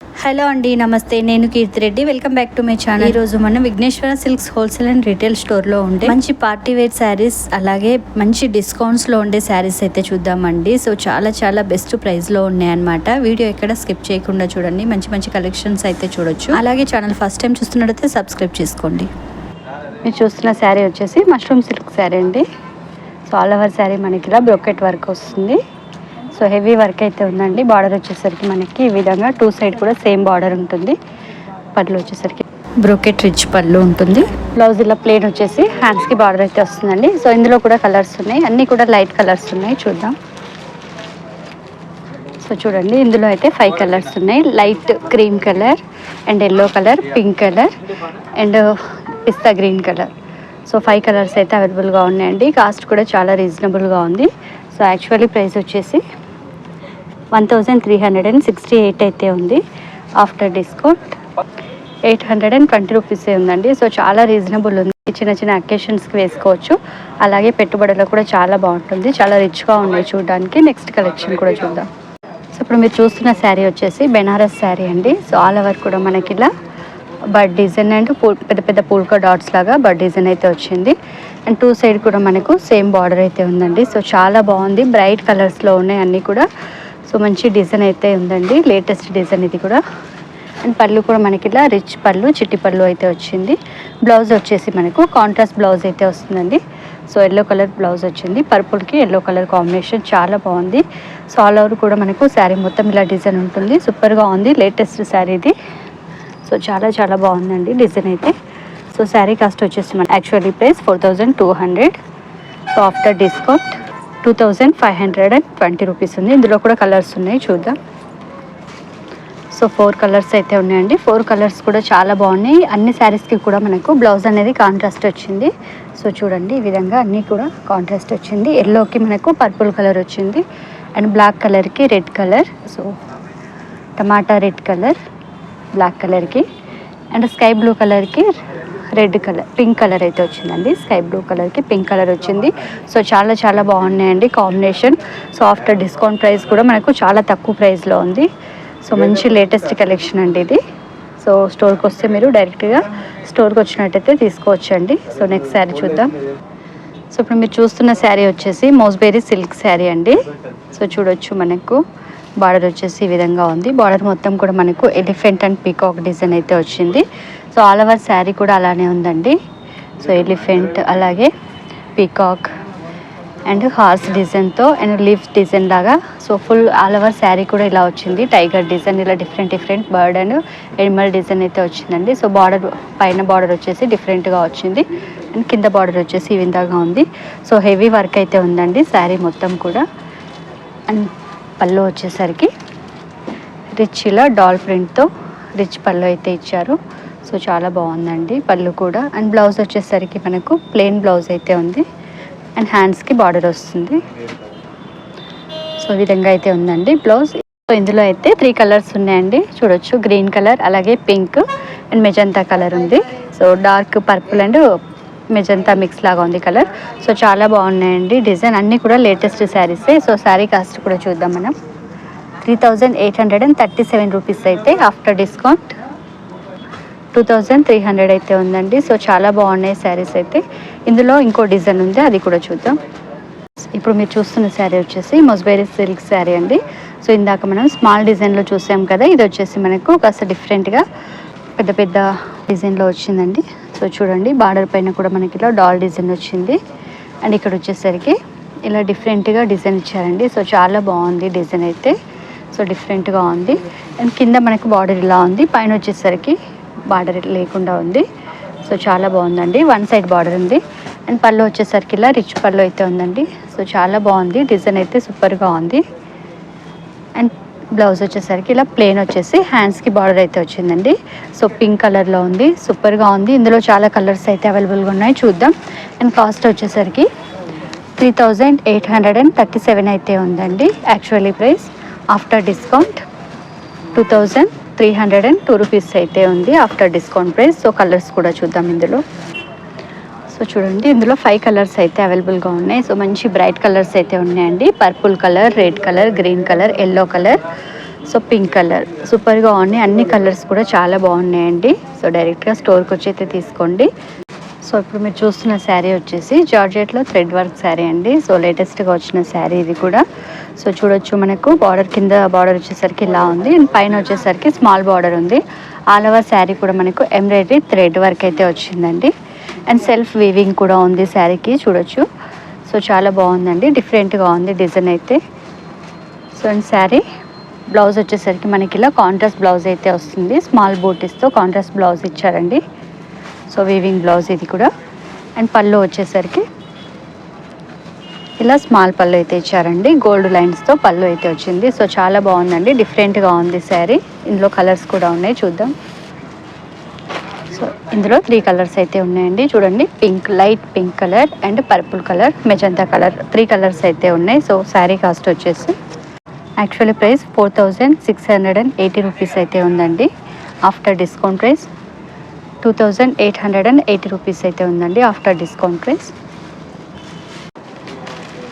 Hello అండి, నమస్తే. నేను Keerthi Reddy. Welcome back to my channel. ఈ రోజు మనం Vighneshwara silks wholesale and retail స్టోర్లో ఉండే మంచి పార్టీ వేర్ శారీస్, అలాగే మంచి డిస్కౌంట్స్లో ఉండే శారీస్ అయితే చూద్దామండి. సో చాలా చాలా బెస్ట్ ప్రైస్లో ఉన్నాయన్నమాట. వీడియో ఎక్కడ స్కిప్ చేయకుండా చూడండి. మంచి మంచి కలెక్షన్స్ అయితే చూడొచ్చు. అలాగే ఛానల్ ఫస్ట్ టైం చూస్తున్నట్టయితే సబ్స్క్రైబ్ చేసుకోండి. మీరు చూస్తున్న శారీ వచ్చేసి మష్రూమ్ సిల్క్ శారీ అండి. సో ఆల్ ఓవర్ శారీ మనకి ఇలా బ్రోకెట్ వర్క్ వస్తుంది. సో హెవీ వర్క్ అయితే ఉందండి. బార్డర్ వచ్చేసరికి మనకి ఈ విధంగా టూ సైడ్ కూడా సేమ్ బార్డర్ ఉంటుంది. పళ్ళు వచ్చేసరికి బ్రోకెట్ రిచ్ పళ్ళు ఉంటుంది. బ్లౌజ్ ఇలా ప్లేన్ వచ్చేసి హ్యాండ్స్కి బార్డర్ అయితే వస్తుందండి. సో ఇందులో కూడా కలర్స్ ఉన్నాయి, అన్నీ కూడా లైట్ కలర్స్ ఉన్నాయి. చూద్దాం. సో చూడండి, ఇందులో అయితే 5 కలర్స్ ఉన్నాయి. Light cream colour and yellow colour, pink colour and pista green colour. So 5 colours అయితే అవైలబుల్గా ఉన్నాయండి. కాస్ట్ కూడా చాలా రీజనబుల్గా ఉంది. సో యాక్చువల్లీ ప్రైస్ వచ్చేసి 1368 అయితే ఉంది. ఆఫ్టర్ డిస్కౌంట్ 820 రూపీసే ఉందండి. సో చాలా రీజనబుల్ ఉంది. చిన్న చిన్న అకేషన్స్కి వేసుకోవచ్చు. అలాగే పెట్టుబడులకు కూడా చాలా బాగుంటుంది. చాలా రిచ్గా ఉన్నాయి చూడడానికి. నెక్స్ట్ కలెక్షన్ కూడా చూద్దాం. సో ఇప్పుడు మీరు చూస్తున్న శారీ వచ్చేసి బెనారస్ శారీ అండి. సో ఆల్ ఓవర్ కూడా మనకి ఇలా బర్డ్ డిజైన్ అండ్ పెద్ద పెద్ద పూల్కా డాట్స్ లాగా బర్డ్ డిజైన్ అయితే వచ్చింది. అండ్ టూ సైడ్ కూడా మనకు సేమ్ బార్డర్ అయితే ఉందండి. సో చాలా బాగుంది. బ్రైట్ కలర్స్లో ఉన్నాయి అన్నీ కూడా. సో మంచి డిజైన్ అయితే ఉందండి. లేటెస్ట్ డిజైన్ ఇది కూడా. అండ్ పళ్ళు కూడా మనకి ఇలా రిచ్ పళ్ళు, చిట్టి పళ్ళు అయితే వచ్చింది. బ్లౌజ్ వచ్చేసి మనకు కాంట్రాస్ట్ బ్లౌజ్ అయితే వస్తుందండి. సో ఎల్లో కలర్ బ్లౌజ్ వచ్చింది. పర్పుల్కి ఎల్లో కలర్ కాంబినేషన్ చాలా బాగుంది. సో ఆల్ ఓవర్ కూడా మనకు శారీ మొత్తం ఇలా డిజైన్ ఉంటుంది. సూపర్గా ఉంది. లేటెస్ట్ శారీ ఇది. సో చాలా చాలా బాగుందండి డిజైన్ అయితే. సో శారీ కాస్ట్ వచ్చేసి మన actually price 4200. So after discount 2520 rupees ఉంది. ఇందులో కూడా కలర్స్ ఉన్నాయి, చూద్దాం. సో 4 కలర్స్ అయితే ఉన్నాయండి. 4 కలర్స్ కూడా చాలా బాగున్నాయి. అన్ని శారీస్కి కూడా మనకు బ్లౌజ్ అనేది కాంట్రాస్ట్ వచ్చింది. సో చూడండి, ఈ విధంగా అన్నీ కూడా కాంట్రాస్ట్ వచ్చింది. ఎల్లోకి మనకు పర్పుల్ కలర్ వచ్చింది అండ్ బ్లాక్ కలర్కి రెడ్ కలర్. సో టమాటా రెడ్ కలర్ బ్లాక్ కలర్కి అండ్ స్కై బ్లూ కలర్కి రెడ్ కలర్, పింక్ కలర్ అయితే వచ్చిందండి. స్కై బ్లూ కలర్కి పింక్ కలర్ వచ్చింది. సో చాలా చాలా బాగున్నాయండి combination. So after discount price కూడా మనకు చాలా తక్కువ ప్రైస్లో ఉంది. సో మంచి లేటెస్ట్ కలెక్షన్ అండి ఇది. సో స్టోర్కి వస్తే మీరు డైరెక్ట్గా స్టోర్కి వచ్చినట్టయితే తీసుకోవచ్చండి. సో నెక్స్ట్ శారీ చూద్దాం. సో ఇప్పుడు మీరు చూస్తున్న శారీ వచ్చేసి మోస్బెరీ సిల్క్ శారీ అండి. సో చూడొచ్చు, మనకు బార్డర్ వచ్చేసి ఈ విధంగా ఉంది. బార్డర్ మొత్తం కూడా మనకు ఎలిఫెంట్ అండ్ పీకాక్ డిజైన్ అయితే వచ్చింది. సో ఆల్ ఓవర్ శారీ కూడా అలానే ఉందండి. సో ఎలిఫెంట్ అలాగే పీకాక్ అండ్ హార్స్ డిజైన్తో అండ్ లీఫ్ డిజైన్ లాగా. So full all over sari కూడా ఇలా వచ్చింది. టైగర్ డిజైన్, ఇలా different bird and Animal design అయితే వచ్చిందండి. సో బార్డర్ పైన బార్డర్ వచ్చేసి డిఫరెంట్గా వచ్చింది అండ్ కింద బార్డర్ వచ్చేసి ఈ విధంగా ఉంది. సో హెవీ వర్క్ అయితే ఉందండి శారీ మొత్తం కూడా. అండ్ పళ్ళు వచ్చేసరికి రిచ్ ఇలా డాల్ ప్రింట్తో రిచ్ పళ్ళు అయితే ఇచ్చారు. సో చాలా బాగుందండి పళ్ళు కూడా. అండ్ బ్లౌజ్ వచ్చేసరికి మనకు ప్లెయిన్ బ్లౌజ్ అయితే ఉంది అండ్ హ్యాండ్స్కి బార్డర్ వస్తుంది. సో ఈ విధంగా అయితే ఉందండి బ్లౌజ్. సో ఇందులో అయితే 3 కలర్స్ ఉన్నాయండి, చూడొచ్చు. గ్రీన్ కలర్ అలాగే పింక్ అండ్ మెజంతా కలర్ ఉంది. So dark purple and magenta mix లాగా ఉంది కలర్. సో చాలా బాగున్నాయండి డిజైన్. అన్నీ కూడా లేటెస్ట్ శారీసే. సో శారీ కాస్ట్ కూడా చూద్దాం మనం. 3837 రూపీస్ అయితే ఆఫ్టర్ డిస్కౌంట్ 2300 అయితే ఉందండి. సో చాలా బాగున్నాయి శారీస్ అయితే. ఇందులో ఇంకో డిజైన్ ఉంది, అది కూడా చూద్దాం. ఇప్పుడు మీరు చూస్తున్న శారీ వచ్చేసి మోస్బెరీ సిల్క్ శారీ అండి. సో ఇందాక మనం స్మాల్ డిజైన్లో చూసాం కదా, ఇది వచ్చేసి మనకు కాస్త డిఫరెంట్గా పెద్ద పెద్ద డిజైన్లో వచ్చిందండి. సో చూడండి, బార్డర్ పైన కూడా మనకి ఇలా డాల్ డిజైన్ వచ్చింది అండ్ ఇక్కడ వచ్చేసరికి ఇలా డిఫరెంట్గా డిజైన్ ఇచ్చారండి. సో చాలా బాగుంది డిజైన్ అయితే. సో డిఫరెంట్గా ఉంది అండ్ కింద మనకు బార్డర్ ఇలా ఉంది, పైన వచ్చేసరికి బార్డర్ లేకుండా ఉంది. సో చాలా బాగుందండి. 1 సైడ్ బార్డర్ ఉంది అండ్ పళ్ళు వచ్చేసరికి ఇలా రిచ్ పళ్ళు అయితే ఉందండి. సో చాలా బాగుంది డిజైన్ అయితే, సూపర్గా ఉంది. అండ్ బ్లౌజ్ వచ్చేసరికి ఇలా ప్లెయిన్ వచ్చేసి హ్యాండ్స్కి బార్డర్ అయితే వచ్చిందండి. సో పింక్ కలర్లో ఉంది, సూపర్గా ఉంది. ఇందులో చాలా కలర్స్ అయితే అవైలబుల్గా ఉన్నాయి, చూద్దాం. అండ్ కాస్ట్ వచ్చేసరికి 3837 అయితే ఉందండి actually price. After discount 2302 rupees అయితే ఉంది after discount price. So colours కూడా చూద్దాం ఇందులో. సో చూడండి, ఇందులో 5 కలర్స్ అయితే అవైలబుల్గా ఉన్నాయి. సో మంచి బ్రైట్ కలర్స్ అయితే ఉన్నాయండి. Purple colour, red colour, green colour, yellow colour, so pink colour సూపర్గా ఉన్నాయి, అన్ని కలర్స్ కూడా చాలా బాగున్నాయండి. సో డైరెక్ట్గా స్టోర్కి వచ్చి అయితే తీసుకోండి. సో ఇప్పుడు మీరు చూస్తున్న శారీ వచ్చేసి జార్జెట్లో థ్రెడ్ వర్క్ శారీ అండి. సో లేటెస్ట్గా వచ్చిన శారీ ఇది కూడా. సో చూడొచ్చు, మనకు బార్డర్ కింద బార్డర్ వచ్చేసరికి ఇలా ఉంది అండ్ పైన వచ్చేసరికి స్మాల్ బార్డర్ ఉంది. ఆల్ ఓవర్ శారీ కూడా మనకు ఎంబ్రాయిడరీ థ్రెడ్ వర్క్ అయితే వచ్చిందండి అండ్ సెల్ఫ్ వీవింగ్ కూడా ఉంది శారీకి, చూడొచ్చు. సో చాలా బాగుందండి, డిఫరెంట్గా ఉంది డిజైన్ అయితే. సో అండ్ శారీ బ్లౌజ్ వచ్చేసరికి మనకి ఇలా కాంట్రాస్ట్ బ్లౌజ్ అయితే వస్తుంది, స్మాల్ బూటీస్తో కాంట్రాస్ట్ బ్లౌజ్ ఇచ్చారండి. సో వీవింగ్ బ్లౌజ్ ఇది కూడా. అండ్ పళ్ళు వచ్చేసరికి ఇలా స్మాల్ పళ్ళు అయితే ఇచ్చారండి, గోల్డ్ లైన్స్తో పళ్ళు అయితే వచ్చింది. సో చాలా బాగుందండి, డిఫరెంట్గా ఉంది శారీ. ఇందులో కలర్స్ కూడా ఉన్నాయి, చూద్దాం. సో ఇందులో 3 కలర్స్ అయితే ఉన్నాయండి, చూడండి. Pink, light pink colour and purple colour, magenta colour, 3 colours అయితే ఉన్నాయి. సో శారీ కాస్ట్ వచ్చేసి యాక్చువల్లీ ప్రైస్ 4680 రూపీస్ అయితే ఉందండి. ఆఫ్టర్ డిస్కౌంట్ ప్రైస్ 2880 రూపీస్ అయితే ఉందండి ఆఫ్టర్ డిస్కౌంట్ ప్రైస్.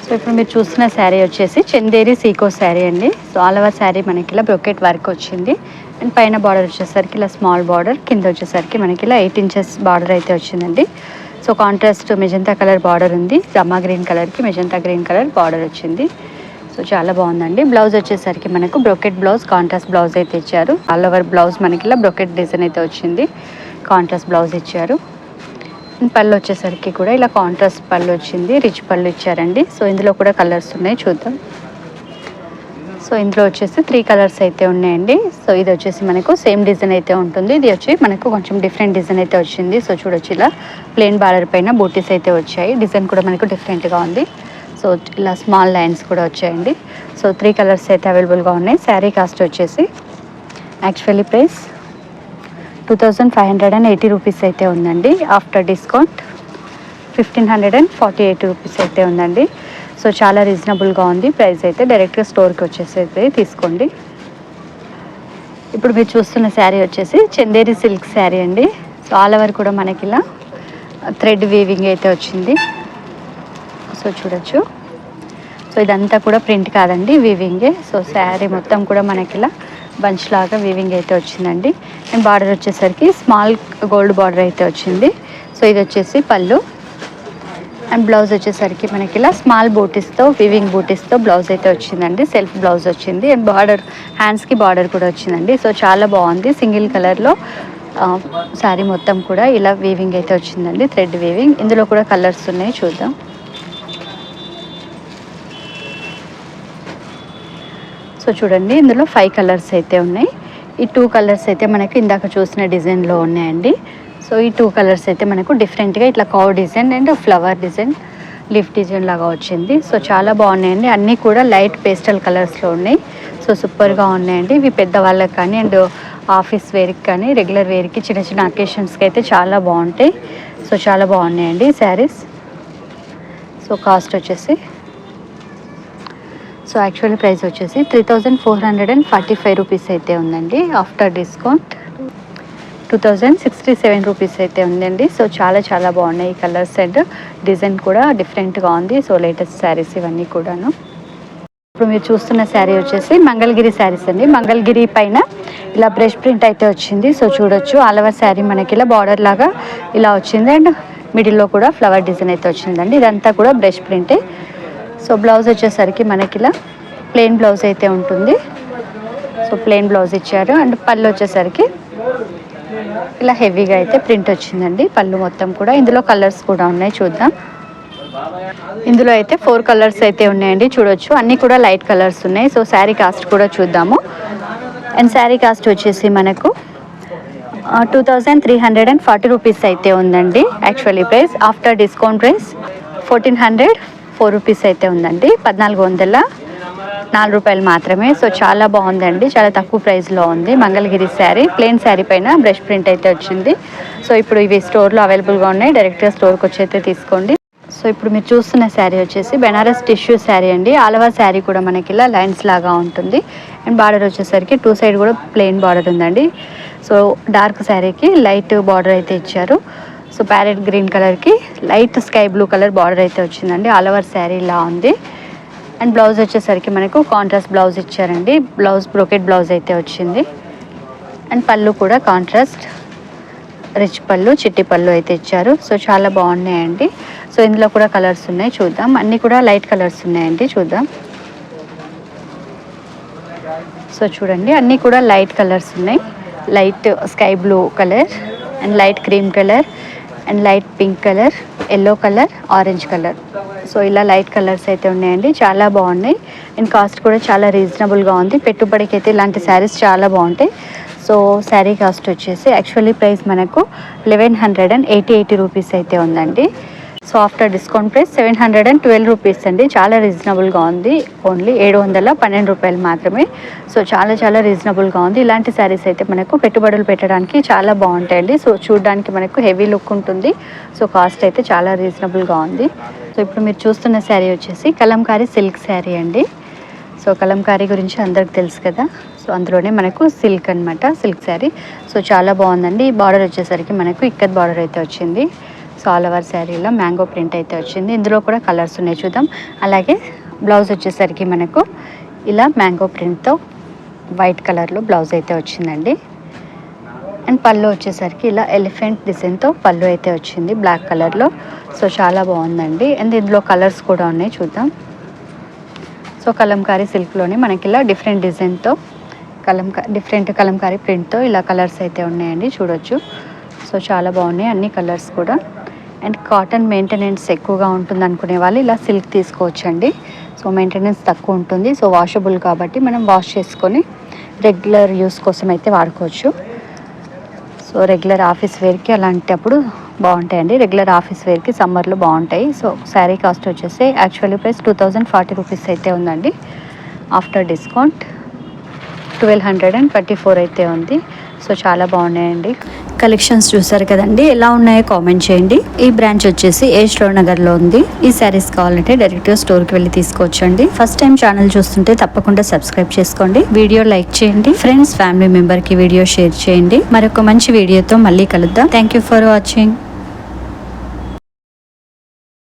సో ఇప్పుడు మీరు చూస్తున్న శారీ వచ్చేసి చందేరి సీకో శారీ అండి. సో ఆల్ ఓవర్ శారీ మనకి ఇలా బ్రొకెట్ వర్క్ వచ్చింది అండ్ పైన బార్డర్ వచ్చేసరికి ఇలా స్మాల్ బార్డర్, కింద వచ్చేసరికి మనకి ఇలా 8 ఇంచెస్ బార్డర్ అయితే వచ్చిందండి. So contrast magenta colour border ఉంది, రమా గ్రీన్ కలర్కి మెజంతా గ్రీన్ కలర్ బార్డర్ వచ్చింది. సో చాలా బాగుందండి. బ్లౌజ్ వచ్చేసరికి మనకు బ్రొకెట్ బ్లౌజ్, కాంట్రాస్ట్ బ్లౌజ్ అయితే ఇచ్చారు. ఆల్ ఓవర్ బ్లౌజ్ మనకి ఇలా బ్రొకెట్ డిజైన్ అయితే వచ్చింది, కాంట్రాస్ట్ బ్లౌజ్ ఇచ్చారు. పళ్ళు వచ్చేసరికి కూడా ఇలా కాంట్రాస్ట్ పళ్ళు వచ్చింది, రిచ్ పళ్ళు ఇచ్చారండి. సో ఇందులో కూడా కలర్స్ ఉన్నాయి, చూద్దాం. సో ఇందులో వచ్చేసి 3 కలర్స్ అయితే ఉన్నాయండి. సో ఇది వచ్చేసి మనకు సేమ్ డిజైన్ అయితే ఉంటుంది, ఇది వచ్చి మనకు కొంచెం డిఫరెంట్ డిజైన్ అయితే వచ్చింది. సో చూడొచ్చు, ఇలా ప్లెయిన్ బార్డర్ పైన బూటీస్ అయితే వచ్చాయి, డిజైన్ కూడా మనకు డిఫరెంట్గా ఉంది. సో ఇలా స్మాల్ లైన్స్ కూడా వచ్చాయండి. సో 3 కలర్స్ అయితే అవైలబుల్గా ఉన్నాయి. శారీ కాస్ట్ వచ్చేసి యాక్చువల్లీ ప్రైస్ 2580 రూపీస్ అయితే ఉందండి. ఆఫ్టర్ డిస్కౌంట్ 1548 రూపీస్ అయితే ఉందండి. సో చాలా రీజనబుల్గా ఉంది ప్రైస్ అయితే. డైరెక్ట్గా స్టోర్కి వచ్చేసి అయితే తీసుకోండి. ఇప్పుడు మీరు చూస్తున్న శారీ వచ్చేసి చందేరి సిల్క్ శారీ అండి. సో ఆల్ ఓవర్ కూడా మనకి ఇలా థ్రెడ్ వీవింగ్ అయితే వచ్చింది. సో చూడొచ్చు, సో ఇదంతా కూడా ప్రింట్ కాదండి, వీవింగే. సో శారీ మొత్తం కూడా మనకి ఇలా బంచ్ లాగా వీవింగ్ అయితే వచ్చిందండి అండ్ బార్డర్ వచ్చేసరికి స్మాల్ గోల్డ్ బార్డర్ అయితే వచ్చింది. సో ఇది వచ్చేసి పళ్ళు అండ్ బ్లౌజ్ వచ్చేసరికి మనకి ఇలా స్మాల్ బూటీస్తో, వీవింగ్ బూటీస్తో బ్లౌజ్ అయితే వచ్చిందండి, సెల్ఫ్ బ్లౌజ్ వచ్చింది అండ్ బార్డర్, హ్యాండ్స్కి బార్డర్ కూడా వచ్చిందండి. సో చాలా బాగుంది, సింగిల్ కలర్లో శారీ మొత్తం కూడా ఇలా వీవింగ్ అయితే వచ్చిందండి, థ్రెడ్ వీవింగ్. ఇందులో కూడా కలర్స్ ఉన్నాయి, చూద్దాం. సో చూడండి, ఇందులో 5 కలర్స్ అయితే ఉన్నాయి. ఈ 2 కలర్స్ అయితే మనకు ఇందాక చూసిన డిజైన్లో ఉన్నాయండి. సో ఈ 2 కలర్స్ అయితే మనకు డిఫరెంట్గా ఇట్లా cow design and flower design, leaf design లాగా వచ్చింది. సో చాలా బాగున్నాయండి, అన్నీ కూడా లైట్ పేస్టల్ కలర్స్లో ఉన్నాయి. సో సూపర్గా ఉన్నాయండి. ఇవి పెద్దవాళ్ళకి కానీ అండ్ ఆఫీస్ వేర్కి కానీ రెగ్యులర్ వేర్కి చిన్న చిన్న అకేషన్స్కి అయితే చాలా బాగుంటాయి. సో చాలా బాగున్నాయండి శారీస్. సో కాస్ట్ వచ్చేసి, సో యాక్చువల్లీ ప్రైస్ వచ్చేసి 3445 రూపీస్ అయితే ఉందండి. ఆఫ్టర్ డిస్కౌంట్ 2067 రూపీస్ అయితే ఉందండి. సో చాలా చాలా బాగున్నాయి ఈ కలర్స్ అండ్ డిజైన్ కూడా డిఫరెంట్గా ఉంది. సో లేటెస్ట్ శారీస్ ఇవన్నీ కూడాను. ఇప్పుడు మీరు చూస్తున్న శారీ వచ్చేసి మంగళగిరి శారీస్ అండి. మంగళగిరి పైన ఇలా బ్రష్ ప్రింట్ అయితే వచ్చింది. సో చూడొచ్చు, ఆల్ ఓవర్ శారీ మనకి ఇలా బార్డర్ లాగా ఇలా వచ్చింది అండ్ మిడిల్లో కూడా ఫ్లవర్ డిజైన్ అయితే వచ్చిందండి. ఇదంతా కూడా బ్రష్ ప్రింటే. సో బ్లౌజ్ వచ్చేసరికి మనకి ఇలా ప్లెయిన్ బ్లౌజ్ అయితే ఉంటుంది. సో ప్లెయిన్ బ్లౌజ్ ఇచ్చారు అండ్ పళ్ళు వచ్చేసరికి ఇలా హెవీగా అయితే ప్రింట్ వచ్చిందండి, పళ్ళు మొత్తం కూడా. ఇందులో కలర్స్ కూడా ఉన్నాయి, చూద్దాం. ఇందులో అయితే 4 కలర్స్ అయితే ఉన్నాయండి, చూడొచ్చు. అన్నీ కూడా లైట్ కలర్స్ ఉన్నాయి. సో శారీ కాస్ట్ కూడా చూద్దాము. అండ్ శారీ కాస్ట్ వచ్చేసి మనకు 2340 రూపీస్ అయితే ఉందండి actually price. After discount price 1404 rupees అయితే ఉందండి, 1404 రూపాయలు మాత్రమే. సో చాలా బాగుందండి, చాలా తక్కువ ప్రైస్లో ఉంది. మంగళగిరి శారీ, ప్లెయిన్ శారీ పైన బ్రష్ ప్రింట్ అయితే వచ్చింది. సో ఇప్పుడు ఇవి స్టోర్లో అవైలబుల్గా ఉన్నాయి, డైరెక్ట్గా స్టోర్కి వచ్చి అయితే తీసుకోండి. సో ఇప్పుడు మీరు చూస్తున్న శారీ వచ్చేసి బెనారస్ టిష్యూ శారీ అండి. ఆల్ ఓవర్ శారీ కూడా మనకి ఇలా లైన్స్ లాగా ఉంటుంది అండ్ బార్డర్ వచ్చేసరికి 2 సైడ్ కూడా ప్లెయిన్ బార్డర్ ఉందండి. సో డార్క్ శారీకి లైట్ బార్డర్ అయితే ఇచ్చారు. సో ప్యారెట్ గ్రీన్ కలర్కి light sky blue colour border అయితే వచ్చిందండి. ఆల్ ఓవర్ శారీ ఇలా ఉంది అండ్ బ్లౌజ్ వచ్చేసరికి మనకు కాంట్రాస్ట్ బ్లౌజ్ ఇచ్చారండి. బ్లౌజ్ బ్రోకెట్ బ్లౌజ్ అయితే వచ్చింది. అండ్ పళ్ళు కూడా కాంట్రాస్ట్ రిచ్ పళ్ళు, చిట్టి పళ్ళు అయితే ఇచ్చారు. సో చాలా బాగున్నాయండి. సో ఇందులో కూడా కలర్స్ ఉన్నాయి, చూద్దాం. అన్నీ కూడా లైట్ కలర్స్ ఉన్నాయండి, చూద్దాం. సో చూడండి, అన్నీ కూడా లైట్ కలర్స్ ఉన్నాయి. Light sky blue colour and light cream colour and light pink colour, yellow colour, orange colour. So ఇలా లైట్ కలర్స్ అయితే ఉన్నాయండి, చాలా బాగున్నాయి. అండ్ కాస్ట్ కూడా చాలా రీజనబుల్గా ఉంది. పెట్టుబడికి అయితే ఇలాంటి శారీస్ చాలా బాగుంటాయి. సో శారీ కాస్ట్ వచ్చేసి యాక్చువల్లీ ప్రైస్ మనకు 1180 రూపీస్ అయితే ఉందండి. So after discount price 712 rupees అండి. చాలా రీజనబుల్గా ఉంది. ఓన్లీ 712 రూపాయలు మాత్రమే. సో చాలా చాలా రీజనబుల్గా ఉంది. ఇలాంటి శారీస్ అయితే మనకు పెట్టుబడులు పెట్టడానికి చాలా బాగుంటాయండి. సో చూడడానికి మనకు హెవీ లుక్ ఉంటుంది. సో కాస్ట్ అయితే చాలా రీజనబుల్గా ఉంది. సో ఇప్పుడు మీరు చూస్తున్న శారీ వచ్చేసి కలంకారీ సిల్క్ శారీ అండి. సో కలంకారీ గురించి అందరికి తెలుసు కదా. సో అందులోనే మనకు సిల్క్ అనమాట, సిల్క్ శారీ. సో చాలా బాగుందండి. ఈ బార్డర్ వచ్చేసరికి మనకు ఇక్కత్ బార్డర్ అయితే వచ్చింది. సో ఆల్ ఓవర్ శారీలో మ్యాంగో ప్రింట్ అయితే వచ్చింది. ఇందులో కూడా కలర్స్ ఉన్నాయి, చూద్దాం. అలాగే బ్లౌజ్ వచ్చేసరికి మనకు ఇలా మ్యాంగో ప్రింట్తో వైట్ కలర్లో బ్లౌజ్ అయితే వచ్చిందండి. అండ్ పళ్ళు వచ్చేసరికి ఇలా ఎలిఫెంట్ డిజైన్తో పళ్ళు అయితే వచ్చింది బ్లాక్ కలర్లో. సో చాలా బాగుందండి. అండ్ ఇందులో కలర్స్ కూడా ఉన్నాయి, చూద్దాం. సో కలంకారీ సిల్క్లోనే మనకి ఇలా డిఫరెంట్ డిజైన్తో డిఫరెంట్ కలంకారీ ప్రింట్తో ఇలా కలర్స్ అయితే ఉన్నాయండి, చూడొచ్చు. సో చాలా బాగున్నాయి అన్ని కలర్స్ కూడా. అండ్ కాటన్ మెయింటెనెన్స్ ఎక్కువగా ఉంటుంది అనుకునే వాళ్ళు ఇలా సిల్క్ తీసుకోవచ్చండి. సో మెయింటెనెన్స్ తక్కువ ఉంటుంది. సో వాషబుల్ కాబట్టి మనం వాష్ చేసుకొని రెగ్యులర్ యూస్ కోసం అయితే వాడుకోవచ్చు. సో రెగ్యులర్ ఆఫీస్ వేర్కి అలాంటప్పుడు బాగుంటాయండి. రెగ్యులర్ ఆఫీస్ వేర్కి సమ్మర్లో బాగుంటాయి. సో శారీ కాస్ట్ వచ్చేసి యాక్చువల్లీ ప్రైస్ 2040 రూపీస్ అయితే ఉందండి. ఆఫ్టర్ డిస్కౌంట్ 1224 అయితే ఉంది. సో చాలా బాగున్నాయండి. కలెక్షన్స్ చూసారు కదండి, ఎలా ఉన్నాయో కామెంట్ చేయండి. ఈ బ్రాంచ్ వచ్చేసి స్టోర్ నగర్లో ఉంది. ఈ శారీస్ కావాలంటే డైరెక్ట్గా స్టోర్కి వెళ్ళి తీసుకోవచ్చండి. ఫస్ట్ టైం ఛానల్ చూస్తుంటే తప్పకుండా సబ్స్క్రైబ్ చేసుకోండి. వీడియో లైక్ చేయండి. ఫ్రెండ్స్, ఫ్యామిలీ మెంబర్కి వీడియో షేర్ చేయండి. మరొక మంచి వీడియోతో మళ్ళీ కలుద్దాం. Thank you for watching.